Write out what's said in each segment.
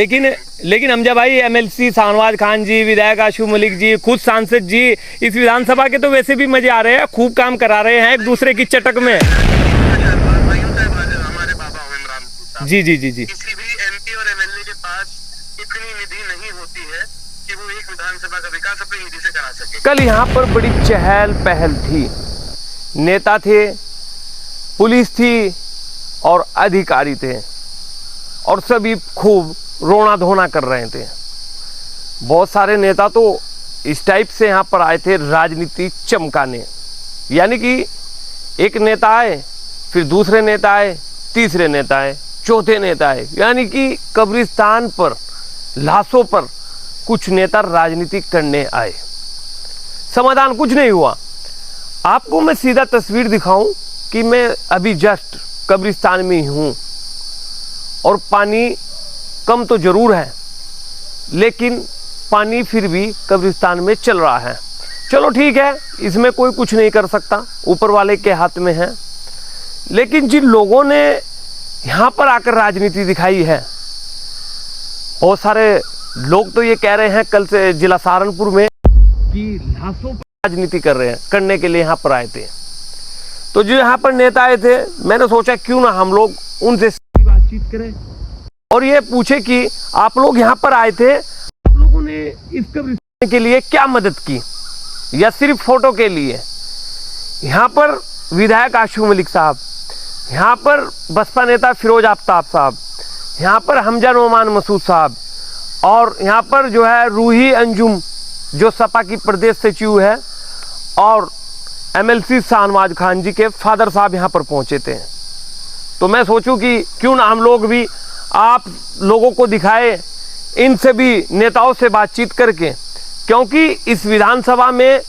लेकिन हमजा भाई, एमएलसी शाहनवाज खान जी, विधायक आशु मलिक जी, खुद सांसद जी इस विधानसभा के तो वैसे भी मजे आ रहे हैं, खूब काम करा रहे हैं एक दूसरे की चटक में। हमारे बाबा इमरान जी जी जी जी। किसी भी एमपी और एमएलए के पास इतनी निधि नहीं होती है कि वो एक विधानसभा का विकास अपनी निधि से करा सके। कल यहाँ पर बड़ी चहल पहल थी, नेता थे, पुलिस थी और अधिकारी थे और सभी खूब रोना धोना कर रहे थे। बहुत सारे नेता तो इस टाइप से यहाँ पर आए थे राजनीति चमकाने, यानी कि एक नेता आए, फिर दूसरे नेता आए, तीसरे नेता आए, चौथे नेता आए, यानी कि कब्रिस्तान पर लाशों पर कुछ नेता राजनीति करने आए। समाधान कुछ नहीं हुआ। आपको मैं सीधा तस्वीर दिखाऊं कि मैं अभी जस्ट कब्रिस्तान में ही हूँ और पानी कम तो जरूर है, लेकिन पानी फिर भी कब्रिस्तान में चल रहा है। चलो ठीक है, इसमें कोई कुछ नहीं कर सकता, ऊपर वाले के हाथ में है। लेकिन जिन लोगों ने यहाँ पर आकर राजनीति दिखाई है, बहुत सारे लोग तो ये कह रहे हैं कल से जिला सहारनपुर में कि लाशों पर राजनीति कर रहे हैं, करने के लिए यहाँ पर आए थे। तो जो यहाँ पर नेता आए थे, मैंने सोचा क्यों ना हम लोग उनसे बातचीत करें और ये पूछे कि आप लोग यहाँ पर आए थे, आप लोगों ने इस कब्रिस्तान के लिए क्या मदद की या सिर्फ फोटो के लिए। यहाँ पर विधायक आशु मलिक साहब, यहाँ पर बसपा नेता फिरोज आफ्ताब साहब, यहाँ पर हमजा नोमान मसूद साहब और यहाँ पर जो है रूही अंजुम जो सपा की प्रदेश सचिव है, और एमएलसी शाहनवाज खान जी के फादर साहब यहाँ पर पहुँचे थे। तो मैं सोचूं कि क्यों ना हम लोग भी आप लोगों को दिखाए इन सभी नेताओं से बातचीत करके, क्योंकि इस विधानसभा में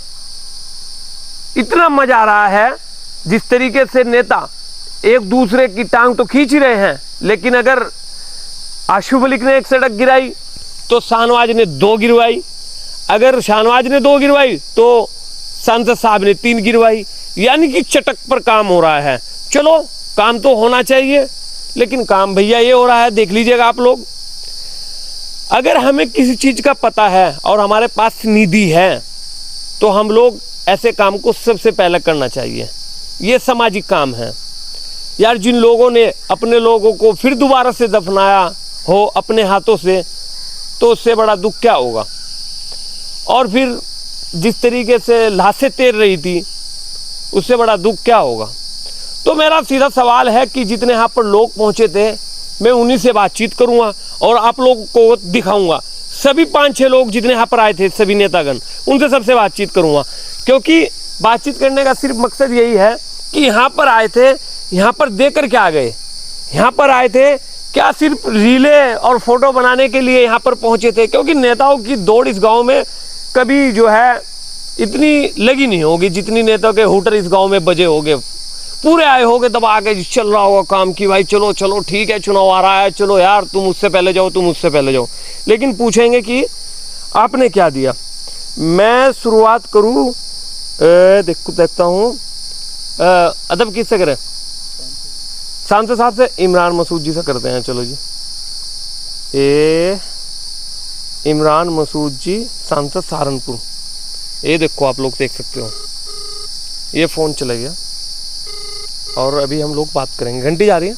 इतना मजा आ रहा है। जिस तरीके से नेता एक दूसरे की टांग तो खींच ही रहे हैं, लेकिन अगर आशु मलिक ने एक सड़क गिराई तो शाहनवाज ने 2 गिरवाई, अगर शाहनवाज ने 2 गिरवाई तो सांसद साहब ने 3 गिरवाई, यानी कि चटक पर काम हो रहा है। चलो, काम तो होना चाहिए, लेकिन काम भैया ये हो रहा है, देख लीजिएगा आप लोग। अगर हमें किसी चीज का पता है और हमारे पास निधि है तो हम लोग ऐसे काम को सबसे पहले करना चाहिए। ये सामाजिक काम है यार। जिन लोगों ने अपने लोगों को फिर दोबारा से दफनाया हो अपने हाथों से, तो उससे बड़ा दुख क्या होगा। और फिर जिस तरीके से लाशें तैर रही थी, उससे बड़ा दुख क्या होगा। तो मेरा सीधा सवाल है कि जितने यहाँ पर लोग पहुँचे थे, मैं उन्हीं से बातचीत करूँगा और आप लोगों को दिखाऊंगा। सभी 5-6 लोग जितने यहाँ पर आए थे, सभी नेतागण, उनसे सबसे बातचीत करूँगा, क्योंकि बातचीत करने का सिर्फ मकसद यही है कि यहाँ पर आए थे, यहाँ पर देकर क्या गए। यहाँ पर आए थे क्या सिर्फ रीले और फोटो बनाने के लिए यहाँ पर पहुँचे थे, क्योंकि नेताओं की दौड़ इस गाँव में कभी जो है इतनी लगी नहीं होगी जितनी नेताओं के हुटर इस गाँव में बजे होंगे। पूरे आए होगे दबा के, चल रहा होगा काम की भाई चलो चलो ठीक है, चुनाव आ रहा है, चलो यार तुम उससे पहले जाओ, तुम उससे पहले जाओ। लेकिन पूछेंगे कि आपने क्या दिया। मैं शुरुआत करूँ, देखता हूँ अदब किससे करें, सांसद साहब से, इमरान मसूद जी से करते हैं। चलो जी, इमरान मसूद जी, सांसद सहारनपुर। ये देखो आप लोग देख सकते हो, ये फ़ोन चला गया और अभी हम लोग बात करेंगे। घंटी जा रही है।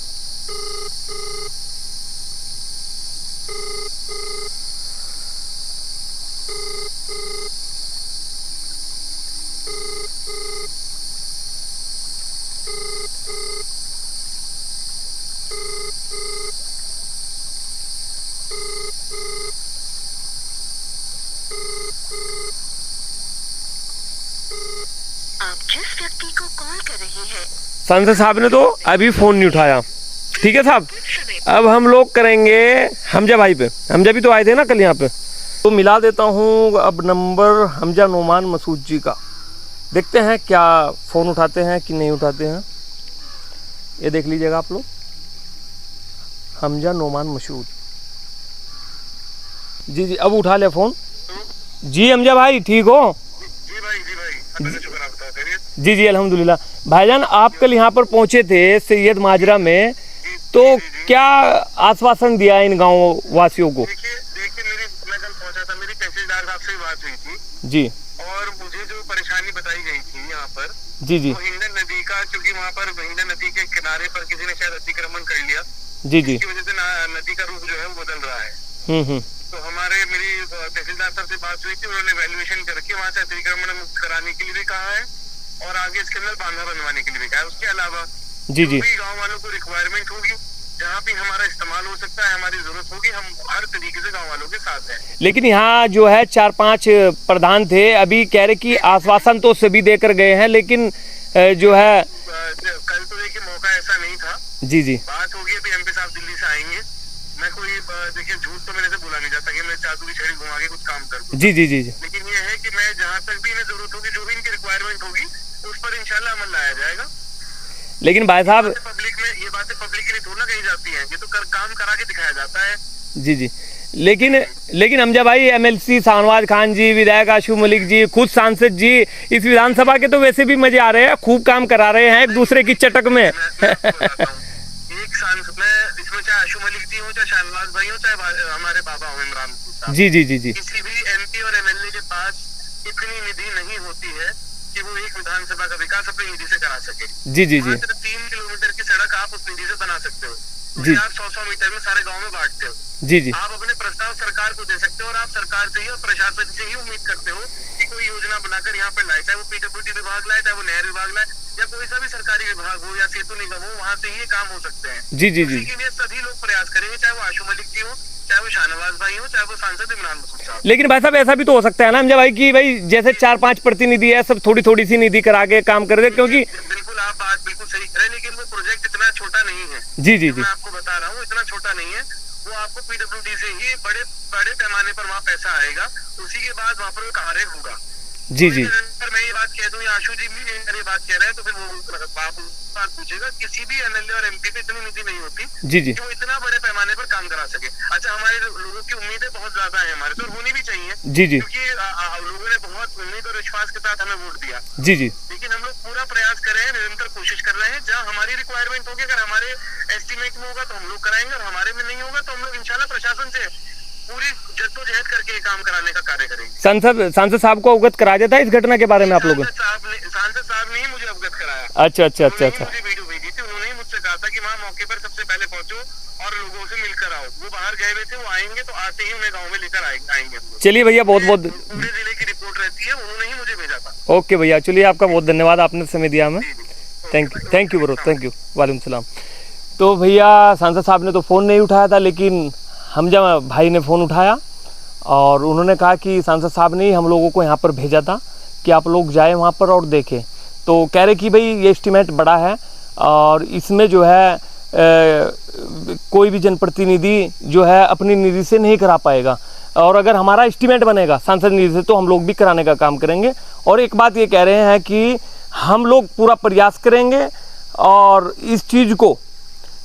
आप जिस व्यक्ति को कॉल कर रहे हैं, सांसद साहब ने तो अभी फ़ोन नहीं उठाया। ठीक है साहब, अब हम लोग करेंगे हमजा भाई पे। हमजा भी तो आए थे ना कल यहाँ पे, तो मिला देता हूँ अब नंबर हमजा नोमान मसूद जी का। देखते हैं क्या फ़ोन उठाते हैं कि नहीं उठाते हैं। ये देख लीजिएगा आप लोग, हमजा नोमान मसूद जी। जी अब उठा ले फ़ोन। जी हमजा भाई ठीक हो? जी भाई जी जी अल्हम्दुलिल्लाह। भाईजान आप कल यहाँ पर पहुँचे थे सैयद माजरा में, तो क्या आश्वासन दिया इन गांव वासियों को? देखिए मैं कल पहुंचा था, मेरी तहसीलदार साहब से बात हुई थी जी और मुझे जो परेशानी बताई गई थी यहाँ पर, जी जी वो हिंडन नदी का, क्योंकि वहाँ पर हिंडन नदी के किनारे पर किसी ने शायद अतिक्रमण कर लिया, जी जी इसकी वजह से नदी का रुख जो है वो बदल रहा है। हम्म। तो मेरी तहसीलदार साहब से बात हुई थी, उन्होंने वैल्यूएशन करके वहाँ से अतिक्रमण मुक्त कराने के लिए भी कहा है और आगे इसके अंदर बांधा बनवाने के लिए भी कहा है। उसके अलावा जी जी भी गाँव वालों को रिक्वायरमेंट होगी, जहाँ भी हमारा इस्तेमाल हो सकता है, हमारी जरूरत होगी, हम हर तरीके से गाँव वालों के साथ हैं। लेकिन यहाँ जो है 4-5 प्रधान थे, अभी कह रहे कि आश्वासन तो सभी देकर गए हैं, लेकिन जो है कल तो देखिए मौका ऐसा नहीं था। जी जी बात होगी, अभी एमपी साहब दिल्ली से आएंगे। मैं कोई देखिए झूठ तो मेरे से बोला नहीं जाता कि मैं चाकू की छड़ी घुमा के कुछ काम कर दूं। जी जी जी जी लेकिन ये है कि मैं जहाँ तक भी इन्हें जरूरत होगी, जो भी इनकी रिक्वायरमेंट होगी, उस पर इंशाल्लाह अमल लाया जाएगा। लेकिन भाई साहब पब्लिक में ये बातें पब्लिक के लिए थोड़ा कही जाती हैं, ये तो काम करा के दिखाया जाता है। जी जी लेकिन हमजा भाई, एमएलसी शाहनवाज खान जी, विधायक आशू मलिक जी, खुद सांसद जी इस विधानसभा के तो वैसे भी मजे आ रहे हैं, खूब काम करा रहे हैं एक दूसरे की चटक में। एक सांसद में इसमें चाहे आशू मलिक जी हो, चाहे शाहनवाज भाई हो, चाहे हमारे बाबा हो इमरान साहब, जी जी जी जी किसी भी एमपी और एमएलए के पास इतनी निधि नहीं होती है कि वो एक विधानसभा का विकास अपनी निधि से करा सके। जी जी जी 3 किलोमीटर की सड़क आप उस निधि से बना सकते हो, जी आप 100 मीटर में सारे गाँव में बांटते हो। जी जी आप अपने प्रस्ताव सरकार को दे सकते हो और आप सरकार से ही और प्रशासन से ही उम्मीद करते हो कि कोई योजना बनाकर यहाँ पर लाए, चाहे वो पीडब्ल्यूडी विभाग लाए, चाहे वो नहर विभाग लाए, या कोई सा भी सरकारी विभाग हो या सेतु निगम हो, वहाँ से ही ये काम हो सकते हैं। जी जी जी इसके लिए सभी लोग प्रयास करेंगे, चाहे वो आशू मलिक जी हो, चाहे वो शाहनवाज भाई हो, चाहे वो सांसद इमरान मसूद साहब। लेकिन भाई साहब ऐसा भी तो हो सकता है ना हमजा भाई कि भाई जैसे 4-5 प्रतिनिधि है, सब थोड़ी थोड़ी सी निधि करा के काम कर दे, क्योंकि बिल्कुल आप बात बिल्कुल सही कह रहे हैं, लेकिन वो प्रोजेक्ट इतना छोटा नहीं है। जी जी जी मैं आपको बता रहा हूँ, इतना छोटा नहीं है। वो आपको पीडब्ल्यूडी से ही बड़े पैमाने पर वहाँ पैसा आएगा, उसी के बाद वहाँ पर कार्य होगा। जी जी अगर मैं ये बात कह दूं, या आशू जी भी ये बात कह रहे हैं, तो फिर वो बात पूछेगा, किसी भी एमएलए और एमपी पे इतनी निधि नहीं होती जी जी कि वो इतना बड़े पैमाने पर काम करा सके। अच्छा, हमारे लोगों की उम्मीदें बहुत ज्यादा है हमारे तो, होनी भी चाहिए। जी जी क्योंकि लोगों ने बहुत उम्मीद और विश्वास के साथ हमें वोट दिया। जी जी लेकिन हम लोग पूरा प्रयास कर रहे हैं, निरंतर कोशिश कर रहे हैं। जहाँ हमारी रिक्वायरमेंट होगी, अगर हमारे एस्टिमेट में होगा तो हम लोग कराएंगे, और हमारे में नहीं होगा तो हम लोग इंशाल्लाह प्रशासन से पूरी जद्दोजहद करके काम कराने का कार्य करेंगे। सांसद साहब को अवगत करा देता है इस घटना के बारे में आप लोगों? सांसद साहब ने ही मुझे अवगत कराया। अच्छा अच्छा अच्छा अच्छा मुझे वीडियो भेजी थी, उन्होंने ही मुझसे कहा था कि वहाँ मौके पर सबसे पहले पहुंचो और लोगों से मिलकर आओ। वो बाहर गए हुए थे, वो आएंगे तो आते ही उन्हें गाँव में लेकर आएंगे। चलिए भैया, बहुत बहुत पूरे जिले की रिपोर्ट रहती है, उन्होंने ही मुझे भेजा था। ओके भैया, चलिए आपका बहुत धन्यवाद, आपने समय दिया हमें। Thank you bro, thank you. वालेकुम सलाम। तो भैया सांसद साहब ने तो फ़ोन नहीं उठाया था, लेकिन हमजा भाई ने फ़ोन उठाया और उन्होंने कहा कि सांसद साहब ने हम लोगों को यहाँ पर भेजा था कि आप लोग जाएं वहाँ पर और देखें। तो कह रहे कि भाई ये एस्टीमेट बड़ा है और इसमें जो है कोई भी जनप्रतिनिधि जो है अपनी निधि से नहीं करा पाएगा, और अगर हमारा एस्टीमेट बनेगा सांसद निधि से तो हम लोग भी कराने का काम करेंगे। और एक बात ये कह रहे हैं कि हम लोग पूरा प्रयास करेंगे और इस चीज़ को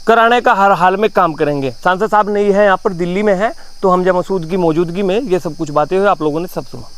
कराने का हर हाल में काम करेंगे। सांसद साहब नहीं है यहाँ पर, दिल्ली में है, तो हमजा मसूद की मौजूदगी में ये सब कुछ बातें हुई, आप लोगों ने सब सुना।